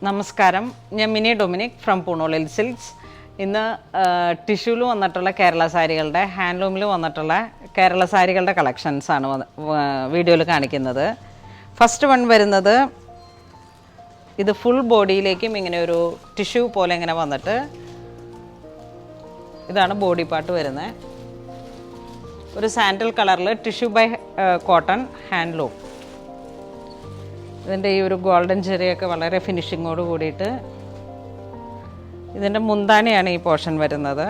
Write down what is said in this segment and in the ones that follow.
നമസ്കാരം, ഞാൻ mini Dominic from പൂണോളിൽ silks. ഇന്ന് ടിഷ്യൂവിൽ വന്നിട്ടുള്ള കേരള സാരികളുടെ, ഹാൻഡ്ലൂമിൽ വന്നിട്ടുള്ള കേരള സാരികളുടെ കളക്ഷൻസാണ് വീഡിയോയിൽ കാണിക്കുന്നത്. ഫസ്റ്റ് വൺ വരുന്നത്, ഇത് ഫുൾ ബോഡിയിലേക്കും ഇങ്ങനെ ഒരു ടിഷ്യൂ പോലെ ഇങ്ങനെ വന്നിട്ട്, ഇതാണ് ബോഡി പാർട്ട് വരുന്നത്. ഒരു സാൻഡൽ കളറിൽ ടിഷ്യൂ ബൈ കോട്ടൺ ഹാൻഡ്ലൂം. ഇതിൻ്റെ ഈ ഒരു ഗോൾഡൻ ചെറിയൊക്കെ വളരെ ഫിനിഷിങ്ങോട് കൂടിയിട്ട്, ഇതിൻ്റെ മുന്താണിയാണ് ഈ പോർഷൻ വരുന്നത്.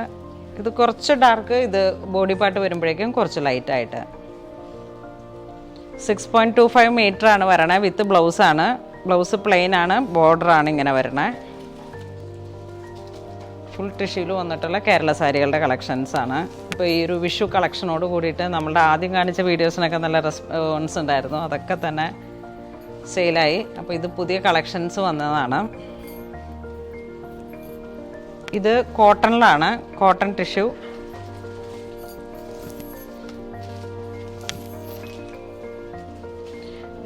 ഇത് കുറച്ച് ഡാർക്ക്, ഇത് ബോഡി പാർട്ട് വരുമ്പോഴേക്കും കുറച്ച് ലൈറ്റായിട്ട്. 6.25 മീറ്ററാണ് വരണേ. വിത്ത് ബ്ലൗസാണ്. ബ്ലൗസ് പ്ലെയിൻ ആണ്, ബോർഡറാണ് ഇങ്ങനെ വരണേ. ഫുൾ ടിഷ്യൂവിൽ വന്നിട്ടുള്ള കേരള സാരികളുടെ കളക്ഷൻസാണ്. ഇപ്പോൾ ഈ ഒരു വിഷു കളക്ഷനോട് കൂടിയിട്ട് നമ്മളുടെ ആദ്യം കാണിച്ച വീഡിയോസിനൊക്കെ നല്ല റെസ്പോൺസ് ഉണ്ടായിരുന്നു. അതൊക്കെ തന്നെ സെയിലായി. അപ്പോൾ ഇത് പുതിയ കളക്ഷൻസ് വന്നതാണ്. ഇത് കോട്ടണിലാണ്, കോട്ടൺ ടിഷ്യൂ.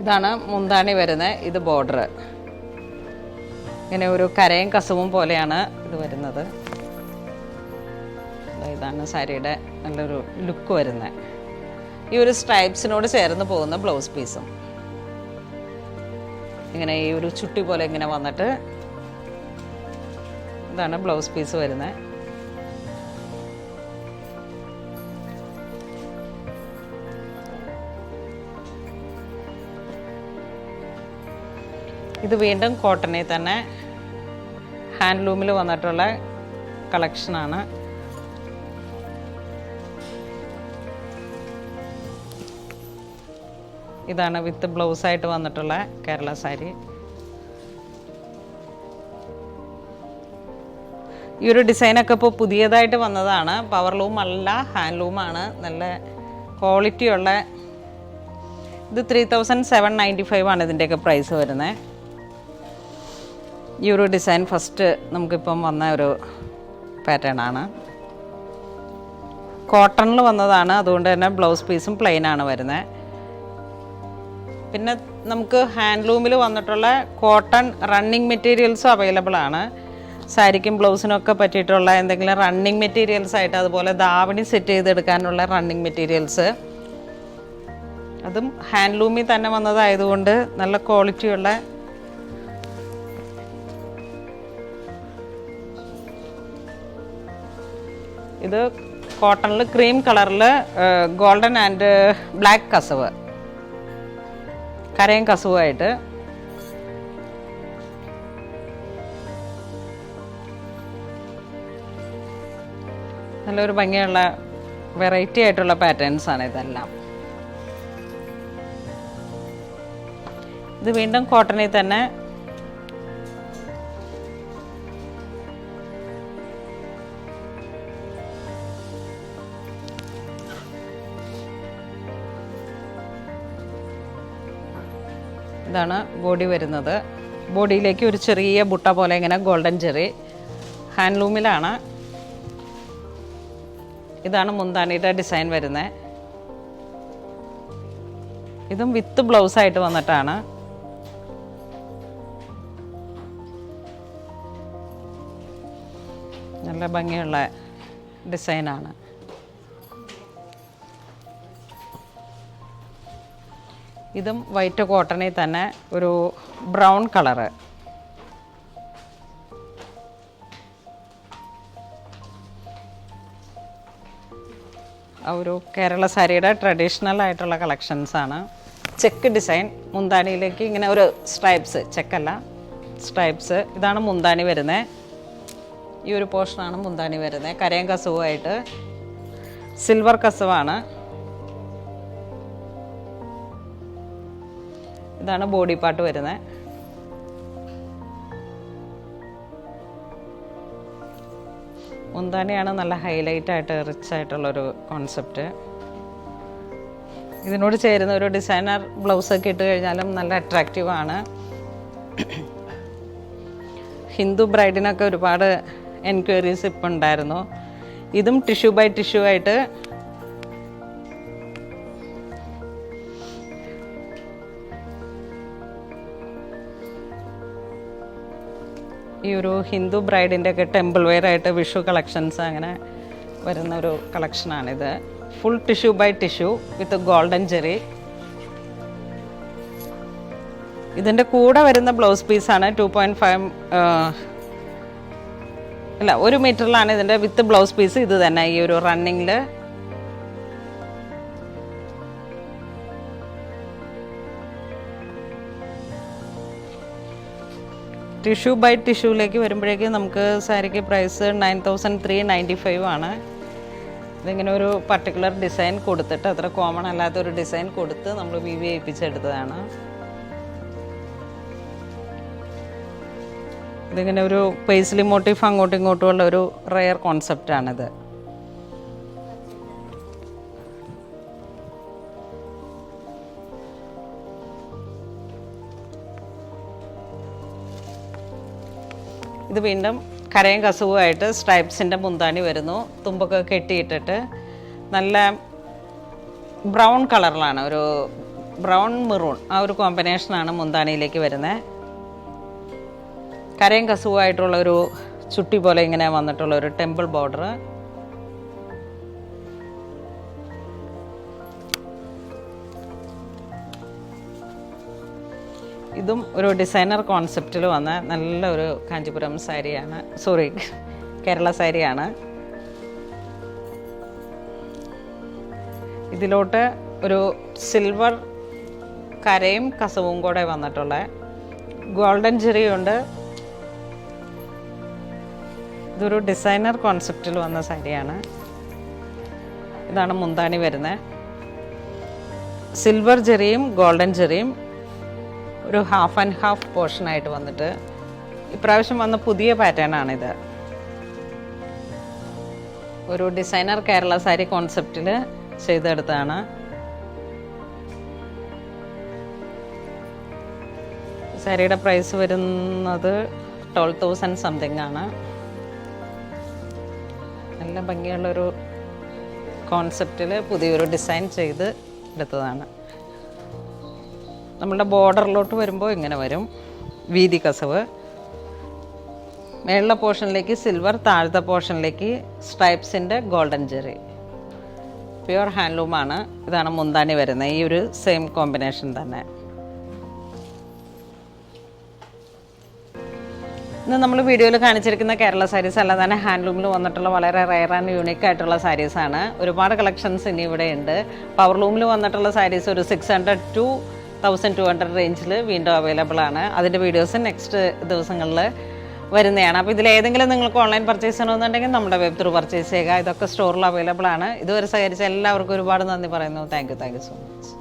ഇതാണ് മുന്താണി വരുന്നത്. ഇത് ബോർഡർ ഇങ്ങനെ ഒരു കരയും കസവും പോലെയാണ് ഇത് വരുന്നത്. ഇതാണ് സാരിയുടെ നല്ലൊരു ലുക്ക് വരുന്നത്. ഈ ഒരു സ്ട്രൈപ്സിനോട് ചേർന്ന് പോകുന്ന ബ്ലൗസ് പീസും ഇങ്ങനെ ഈ ഒരു ചുട്ടി പോലെ ഇങ്ങനെ വന്നിട്ട്, ഇതാണ് ബ്ലൗസ് പീസ് വരുന്നത്. ഇത് വീണ്ടും കോട്ടണിൽ തന്നെ ഹാൻഡ്ലൂമിൽ വന്നിട്ടുള്ള കളക്ഷനാണ്. ഇതാണ് വിത്ത് ബ്ലൗസായിട്ട് വന്നിട്ടുള്ള കേരള സാരി. ഈ ഒരു ഡിസൈനൊക്കെ ഇപ്പോൾ പുതിയതായിട്ട് വന്നതാണ്. പവർലൂം അല്ല, ഹാൻഡ്ലൂമാണ്. നല്ല ക്വാളിറ്റിയുള്ള. ഇത് 3795 ആണ് ഇതിൻ്റെയൊക്കെ പ്രൈസ് വരുന്നത്. ഈ ഒരു ഡിസൈൻ ഫസ്റ്റ് നമുക്കിപ്പം വന്ന ഒരു പാറ്റേൺ ആണ്. കോട്ടണിൽ വന്നതാണ്, അതുകൊണ്ട് തന്നെ ബ്ലൗസ് പീസും പ്ലെയിൻ ആണ് വരുന്നത്. പിന്നെ നമുക്ക് ഹാൻഡ്ലൂമിൽ വന്നിട്ടുള്ള കോട്ടൺ റണ്ണിങ് മെറ്റീരിയൽസും അവൈലബിൾ ആണ്. സാരിക്കും ബ്ലൗസിനൊക്കെ പറ്റിയിട്ടുള്ള എന്തെങ്കിലും റണ്ണിങ് മെറ്റീരിയൽസ് ആയിട്ട്, അതുപോലെ ദാവണി സെറ്റ് ചെയ്തെടുക്കാനുള്ള റണ്ണിങ് മെറ്റീരിയൽസ്, അതും ഹാൻഡ്ലൂമിൽ തന്നെ വന്നതായതുകൊണ്ട് നല്ല ക്വാളിറ്റിയുള്ള. ഇത് കോട്ടണിൽ ക്രീം കളറിൽ ഗോൾഡൻ ആൻഡ് ബ്ലാക്ക് കസവ്, കരയും കസവുമായിട്ട്. നല്ലൊരു ഭംഗിയുള്ള വെറൈറ്റി ആയിട്ടുള്ള പാറ്റേൺസ് ആണ് ഇതെല്ലാം. ഇത് വീണ്ടും കോട്ടണിൽ തന്നെ ഇതാണ് ബോഡി വരുന്നത്. ബോഡിയിലേക്ക് ഒരു ചെറിയ ബുട്ട പോലെ ഇങ്ങനെ ഗോൾഡൻ ചെറി, ഹാൻഡ്ലൂമിലാണ്. ഇതാണ് മുന്താണിയുടെ ഡിസൈൻ വരുന്നത്. ഇതും വിത്ത് ബ്ലൗസായിട്ട് വന്നിട്ടാണ്. നല്ല ഭംഗിയുള്ള ഡിസൈനാണ്. ഇതും വൈറ്റ് കോട്ടണിൽ തന്നെ ഒരു ബ്രൗൺ കളറ്. ആ ഒരു കേരള സാരിയുടെ ട്രഡീഷണൽ ആയിട്ടുള്ള കളക്ഷൻസാണ്. ചെക്ക് ഡിസൈൻ, മുന്താണിയിലേക്ക് ഇങ്ങനെ ഒരു സ്ട്രൈപ്സ്, ചെക്കല്ല സ്ട്രൈപ്സ്. ഇതാണ് മുന്താണി വരുന്നത്. ഈ ഒരു പോർഷനാണ് മുന്താണി വരുന്നത്. കരയും കസവുമായിട്ട് സിൽവർ കസവാണ്. ഇതാണ് ബോഡി പാർട്ട് വരുന്നത്. മുന്താണിയാണ് നല്ല ഹൈലൈറ്റ് ആയിട്ട് റിച്ച് ആയിട്ടുള്ളൊരു കോൺസെപ്റ്റ്. ഇതിനോട് ചേരുന്ന ഒരു ഡിസൈനർ ബ്ലൗസൊക്കെ ഇട്ട് കഴിഞ്ഞാലും നല്ല അട്രാക്റ്റീവാണ്. ഹിന്ദു ബ്രൈഡിനൊക്കെ ഒരുപാട് എൻക്വയറീസ് ഇപ്പം ഉണ്ടായിരുന്നു. ഇതും ടിഷ്യൂ ബൈ ടിഷ്യൂ ആയിട്ട് ഈ ഒരു ഹിന്ദു ബ്രൈഡിൻ്റെ ഒക്കെ ടെമ്പിൾ വെയർ ആയിട്ട് വിഷു കളക്ഷൻസ് അങ്ങനെ വരുന്ന ഒരു കളക്ഷനാണിത്. Full tissue by tissue with golden zari. ഇതിൻ്റെ കൂടെ വരുന്ന ബ്ലൗസ് പീസാണ് 2.5 അല്ല 1 മീറ്ററിലാണ് ഇതിൻ്റെ വിത്ത് ബ്ലൗസ് പീസ്. ഇത് തന്നെ ഈ ഒരു റണ്ണിങ്ങിൽ ടിഷ്യൂ ബൈ ടിഷ്യൂലേക്ക് വരുമ്പോഴേക്കും നമുക്ക് സാരിക്ക് പ്രൈസ് 9395 ആണ്. ഇതിങ്ങനെ ഒരു പർട്ടിക്കുലർ ഡിസൈൻ കൊടുത്തിട്ട്, അത്ര കോമൺ അല്ലാത്തൊരു ഡിസൈൻ കൊടുത്ത് നമ്മൾ വീവി ചെയ്യിപ്പിച്ചെടുത്തതാണ്. ഇതിങ്ങനെ ഒരു പേസ്ലി മോട്ടീഫ് അങ്ങോട്ടും ഇങ്ങോട്ടും ഉള്ള ഒരു റെയർ കോൺസെപ്റ്റാണിത്. ഇത് വീണ്ടും കരയും കസവുമായിട്ട് സ്ട്രൈപ്സിൻ്റെ മുന്താണി വരുന്നു. തുമ്പൊക്കെ കെട്ടിയിട്ടിട്ട് നല്ല ബ്രൗൺ കളറിലാണ്, ഒരു ബ്രൗൺ മെറൂൺ ആ ഒരു കോമ്പിനേഷനാണ് മുന്താണിയിലേക്ക് വരുന്നത്. കരയും കസവുമായിട്ടുള്ള ഒരു ചുട്ടി പോലെ ഇങ്ങനെ വന്നിട്ടുള്ള ഒരു ടെമ്പിൾ ബോർഡർ. ഇതും ഒരു ഡിസൈനർ കോൺസെപ്റ്റിൽ വന്ന നല്ല ഒരു കാഞ്ചീപുരം സാരിയാണ്, സോറി കേരള സാരിയാണ്. ഇതിലോട്ട് ഒരു സിൽവർ കരയും കസവും കൂടെ വന്നിട്ടുള്ള ഗോൾഡൻ ജെറിയുണ്ട്. ഇതൊരു ഡിസൈനർ കോൺസെപ്റ്റിൽ വന്ന സാരിയാണ്. ഇതാണ് മുന്താണി വരുന്നത്. സിൽവർ ജെറിയും ഗോൾഡൻ ജെറിയും ഒരു ഹാഫ് ആൻഡ് ഹാഫ് പോർഷനായിട്ട് വന്നിട്ട് ഇപ്രാവശ്യം വന്ന പുതിയ പാറ്റേൺ ആണിത്. ഒരു ഡിസൈനർ കേരള സാരി കോൺസെപ്റ്റിൽ ചെയ്തെടുത്താണ്. സാരിയുടെ പ്രൈസ് വരുന്നത് 12,000 സംതിങ് ആണ്. നല്ല ഭംഗിയുള്ളൊരു കോൺസെപ്റ്റിൽ പുതിയൊരു ഡിസൈൻ ചെയ്ത് എടുത്തതാണ്. നമ്മളുടെ ബോർഡറിലോട്ട് വരുമ്പോൾ ഇങ്ങനെ വരും, വീതി കസവ്. മേളിലെ പോർഷനിലേക്ക് സിൽവർ, താഴത്തെ പോർഷനിലേക്ക് സ്ട്രൈപ്സിൻ്റെ ഗോൾഡൻ ജെറി. പ്യുവർ ഹാൻഡ്ലൂമാണ്. ഇതാണ് മുന്താണി വരുന്നത്, ഈ ഒരു സെയിം കോമ്പിനേഷൻ തന്നെ. ഇന്ന് നമ്മൾ വീഡിയോയിൽ കാണിച്ചിരിക്കുന്ന കേരള സാരീസ് അല്ല തന്നെ ഹാൻഡ്ലൂമിൽ വന്നിട്ടുള്ള വളരെ റെയർ ആൻഡ് യൂണിക് ആയിട്ടുള്ള സാരീസാണ്. ഒരുപാട് കളക്ഷൻസ് ഇനി ഇവിടെ ഉണ്ട്. പവർലൂമിൽ വന്നിട്ടുള്ള സാരീസ് ഒരു 600 to 1200 റേഞ്ചിൽ വീണ്ടും അവൈലബിൾ ആണ്. അതിൻ്റെ വീഡിയോസ് നെക്സ്റ്റ് ദിവസങ്ങളിൽ വരുന്നതാണ്. അപ്പോൾ ഇതിലേതെങ്കിലും നിങ്ങൾക്ക് ഓൺലൈൻ പർച്ചേസ് ചെയ്യണമെന്നുണ്ടെങ്കിൽ നമ്മുടെ വെബ് ത്രൂ പർച്ചേസ് ചെയ്യുക. ഇതൊക്കെ സ്റ്റോറിൽ അവൈലബിൾ ആണ്. ഇതുവരെ സഹകരിച്ച എല്ലാവർക്കും ഒരുപാട് നന്ദി പറയുന്നു. Thank you so much.